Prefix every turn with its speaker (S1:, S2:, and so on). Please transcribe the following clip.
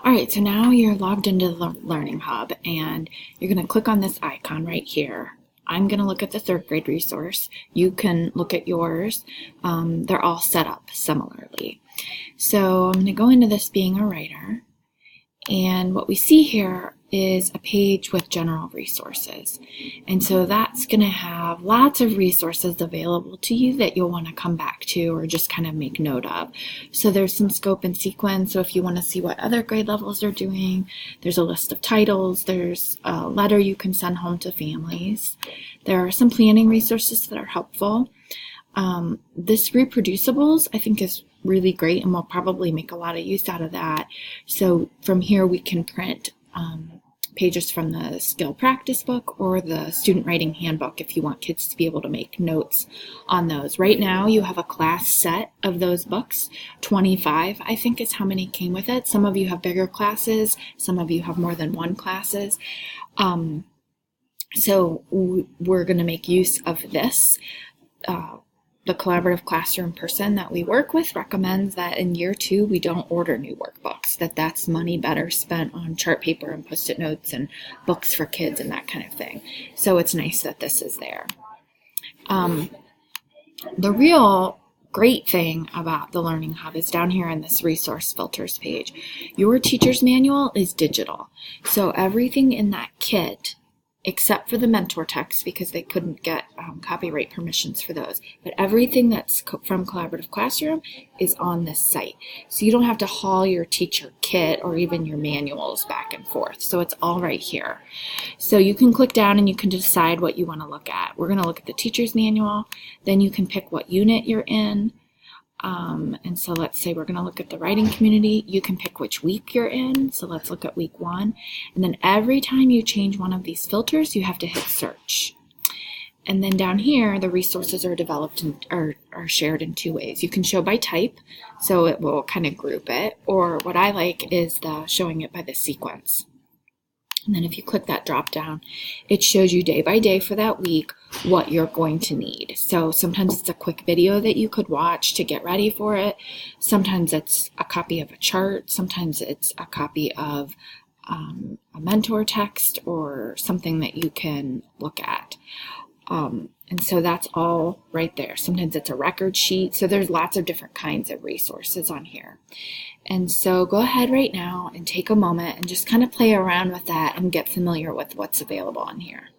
S1: All right, so now you're logged into the Learning Hub and you're going to click on this icon right here. I'm going to look at the third grade resource. You can look at yours. They're all set up similarly. So I'm going to go into this being a writer. And what we see here is a page with general resources. And so that's going to have lots of resources available to you that you'll want to come back to or just kind of make note of. So there's some scope and sequence. So if you want to see what other grade levels are doing, there's a list of titles. There's a letter you can send home to families. There are some planning resources that are helpful. This reproducibles, I think, is really great, and we'll probably make a lot of use out of that. So from here we can print pages from the skill practice book or the student writing handbook if you want kids to be able to make notes on those. Right now you have a class set of those books. 25 I think is how many came with it. Some of you have bigger classes, some of you have more than one classes. So we're going to make use of this. The collaborative classroom person that we work with recommends that in year 2 we don't order new workbooks, that's money better spent on chart paper and post-it notes and books for kids and that kind of thing. So it's nice that this is there. The real great thing about the Learning Hub is down here in this resource filters page. Your teacher's manual is digital, so everything in that kit except for the mentor text because they couldn't get copyright permissions for those. But everything that's from Collaborative Classroom is on this site. So you don't have to haul your teacher kit or even your manuals back and forth. So it's all right here. So you can click down and you can decide what you want to look at. We're going to look at the teacher's manual. Then you can pick what unit you're in. And so let's say we're going to look at the writing community. You can pick which week you're in. So let's look at week 1. And then every time you change one of these filters, you have to hit search. And then down here, the resources are developed and are shared in 2 ways. You can show by type, so it will kind of group it. Or what I like is the showing it by the sequence. And then if you click that drop down, it shows you day by day for that week what you're going to need. So sometimes it's a quick video that you could watch to get ready for it. Sometimes it's a copy of a chart. Sometimes it's a copy of a mentor text or something that you can look at. And so that's all right there. Sometimes it's a record sheet. So there's lots of different kinds of resources on here. And so go ahead right now and take a moment and just kind of play around with that and get familiar with what's available on here.